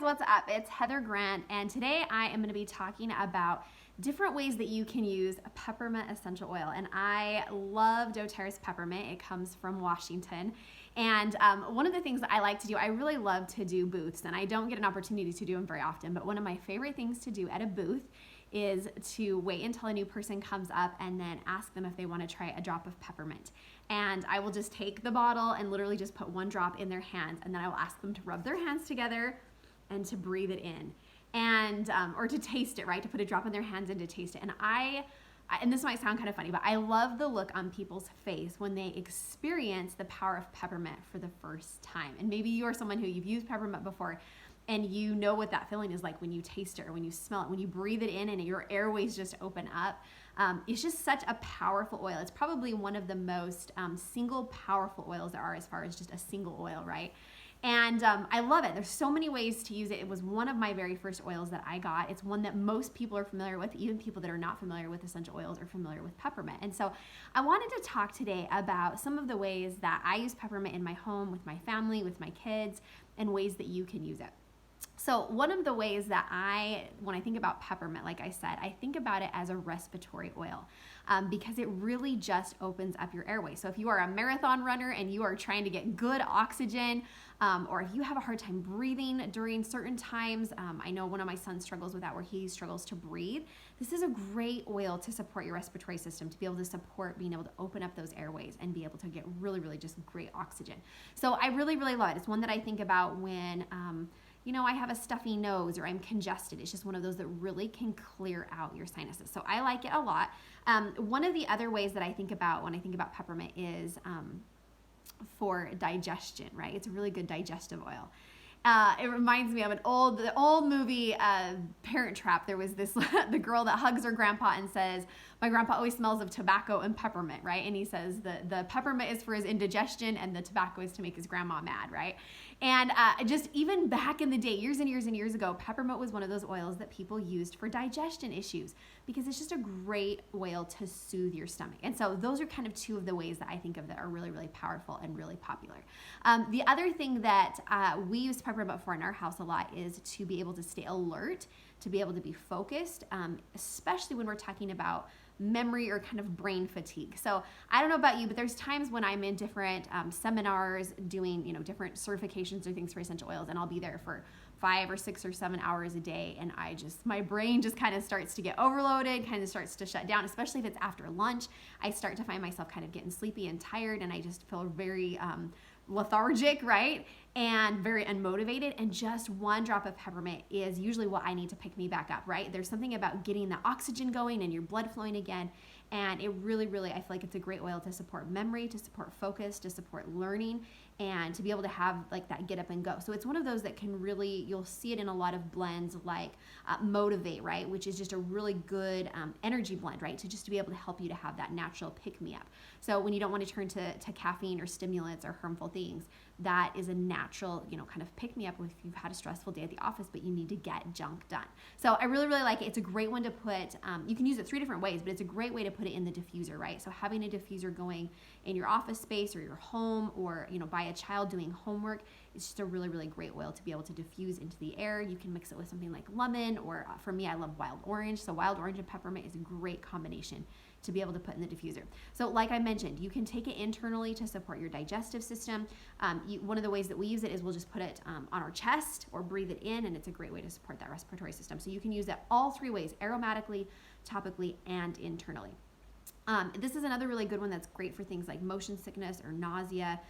what's up? It's Heather Grant, and today I am going to be talking about different ways that you can use a peppermint essential oil. And I love doTERRA's peppermint. It comes from Washington. And one of the things that I like to do, I really love to do booths, and I don't get an opportunity to do them very often, but one of my favorite things to do at a booth is to wait until a new person comes up and then ask them if they want to try a drop of peppermint. And I will just take the bottle and literally just put one drop in their hands, and then I will ask them to rub their hands together and to breathe it in, and or to taste it, right? To put a drop in their hands and to taste it. And this might sound kind of funny, but I love the look on people's face when they experience the power of peppermint for the first time. And maybe you're someone who you've used peppermint before, and you know what that feeling is like when you taste it or when you smell it, when you breathe it in and your airways just open up. It's just such a powerful oil. It's probably one of the most single powerful oils there are as far as just a single oil, right? And I love it. There's so many ways to use it. It was one of my very first oils that I got. It's one that most people are familiar with. Even people that are not familiar with essential oils are familiar with peppermint. And so I wanted to talk today about some of the ways that I use peppermint in my home, with my family, with my kids, and ways that you can use it. So one of the ways that when I think about peppermint, like I said, I think about it as a respiratory oil because it really just opens up your airway. So if you are a marathon runner and you are trying to get good oxygen, or if you have a hard time breathing during certain times, I know one of my sons struggles with that, where he struggles to breathe. This is a great oil to support your respiratory system, to be able to support being able to open up those airways and be able to get really, really just great oxygen. So I really, really love it. It's one that I think about when I have a stuffy nose or I'm congested. It's just one of those that really can clear out your sinuses. So I like it a lot. One of the other ways that I think about when I think about peppermint is for digestion, right? It's a really good digestive oil. It reminds me of the old movie, Parent Trap. There was the girl that hugs her grandpa and says, "My grandpa always smells of tobacco and peppermint," right? And he says the peppermint is for his indigestion and the tobacco is to make his grandma mad, right? And just even back in the day, years and years and years ago, peppermint was one of those oils that people used for digestion issues because it's just a great oil to soothe your stomach. And so those are kind of two of the ways that I think of that are really, really powerful and really popular. The other thing that we use peppermint for in our house a lot is to be able to stay alert, to be able to be focused, especially when we're talking about memory or kind of brain fatigue. So I don't know about you, but there's times when I'm in different seminars doing, different certifications or things for essential oils, and I'll be there for 5 or 6 or 7 hours a day, and my brain just kind of starts to get overloaded, kind of starts to shut down, especially if it's after lunch. I start to find myself kind of getting sleepy and tired, and I just feel very lethargic, right? And very unmotivated. And just one drop of peppermint is usually what I need to pick me back up, right? There's something about getting the oxygen going and your blood flowing again. And it really, really, I feel like it's a great oil to support memory, to support focus, to support learning, and to be able to have like that get up and go. So it's one of those that can really, you'll see it in a lot of blends like Motivate, right? Which is just a really good energy blend, right? To just to be able to help you to have that natural pick me up. So when you don't want to turn to caffeine or stimulants or harmful things, that is a natural, kind of pick me up if you've had a stressful day at the office, but you need to get junk done. So I really, really like it. It's a great one to put, you can use it 3 different ways, but it's a great way to put it in the diffuser, right? So having a diffuser going in your office space or your home, or, by a child doing homework, it's just a really, really great oil to be able to diffuse into the air. You can mix it with something like lemon, or for me, I love wild orange. So wild orange and peppermint is a great combination to be able to put in the diffuser. So like I mentioned, you can take it internally to support your digestive system. One of the ways that we use it is we'll just put it on our chest or breathe it in, and it's a great way to support that respiratory system. So you can use it all 3 ways: aromatically, topically, and internally. This is another really good one that's great for things like motion sickness or nausea.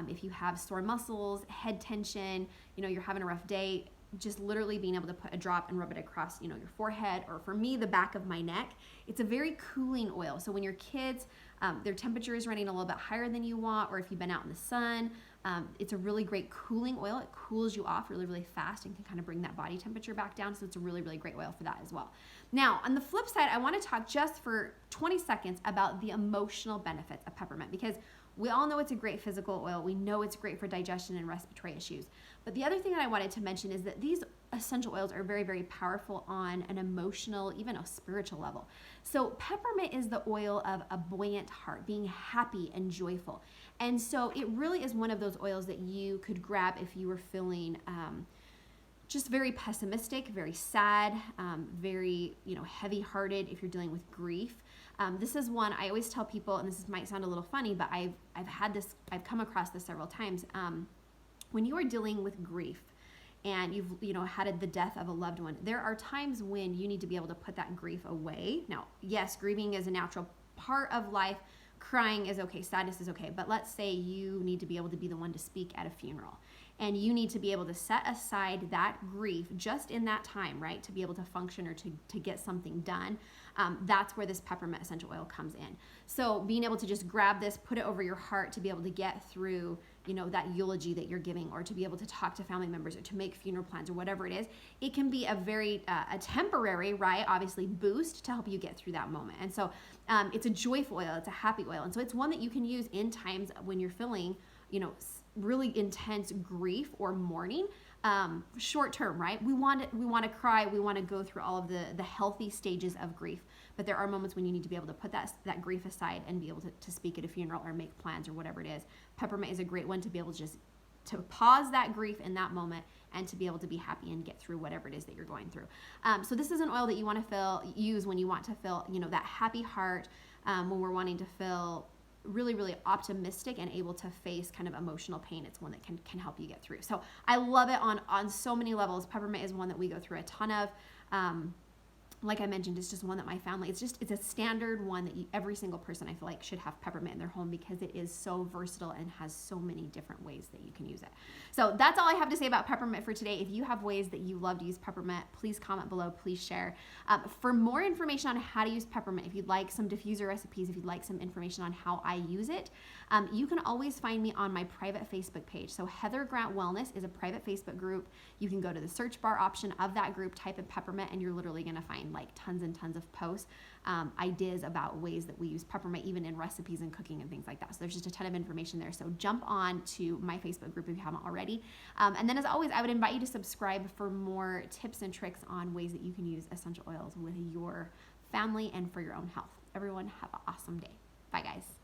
If you have sore muscles, head tension, you're having a rough day, just literally being able to put a drop and rub it across, your forehead, or for me, the back of my neck. It's a very cooling oil. So when your kids, their temperature is running a little bit higher than you want, or if you've been out in the sun, it's a really great cooling oil. It cools you off really, really fast and can kind of bring that body temperature back down. So it's a really, really great oil for that as well. Now, on the flip side, I want to talk just for 20 seconds about the emotional benefits of peppermint, because we all know it's a great physical oil. We know it's great for digestion and respiratory issues. But the other thing that I wanted to mention is that these essential oils are very, very powerful on an emotional, even a spiritual level. So peppermint is the oil of a buoyant heart, being happy and joyful. And so it really is one of those oils that you could grab if you were feeling just very pessimistic, very sad, very, heavy-hearted if you're dealing with grief. This is one I always tell people, and might sound a little funny, but I've come across this several times. When you are dealing with grief and you've had the death of a loved one, there are times when you need to be able to put that grief away. Now, yes, grieving is a natural part of life. Crying is okay, sadness is okay, but let's say you need to be able to be the one to speak at a funeral, and you need to be able to set aside that grief just in that time, right, to be able to function or to get something done. That's where this peppermint essential oil comes in. So being able to just grab this, put it over your heart to be able to get through that eulogy that you're giving, or to be able to talk to family members, or to make funeral plans, or whatever it is, it can be a very a temporary, right, obviously, boost to help you get through that moment. And so it's a joyful oil, it's a happy oil, and so it's one that you can use in times when you're feeling really intense grief or mourning. Short term, right? We want to cry, we want to go through all of the healthy stages of grief, but there are moments when you need to be able to put that grief aside and be able to speak at a funeral or make plans or whatever it is. Peppermint is a great one to be able to pause that grief in that moment and to be able to be happy and get through whatever it is that you're going through. So this is an oil that you want to use when you want to feel that happy heart, when we're wanting to feel really, really optimistic and able to face kind of emotional pain. It's one that can help you get through. So I love it on so many levels. Peppermint is one that we go through a ton of. Like I mentioned, it's just one that my family, it's a standard one that every single person I feel like should have peppermint in their home, because it is so versatile and has so many different ways that you can use it. So that's all I have to say about peppermint for today. If you have ways that you love to use peppermint, please comment below, please share. For more information on how to use peppermint, if you'd like some diffuser recipes, if you'd like some information on how I use it, you can always find me on my private Facebook page. So Heather Grant Wellness is a private Facebook group. You can go to the search bar option of that group, type in peppermint, and you're literally going to find like tons and tons of posts, ideas about ways that we use peppermint, even in recipes and cooking and things like that. So there's just a ton of information there. So jump on to my Facebook group if you haven't already. And then as always, I would invite you to subscribe for more tips and tricks on ways that you can use essential oils with your family and for your own health. Everyone have an awesome day. Bye guys.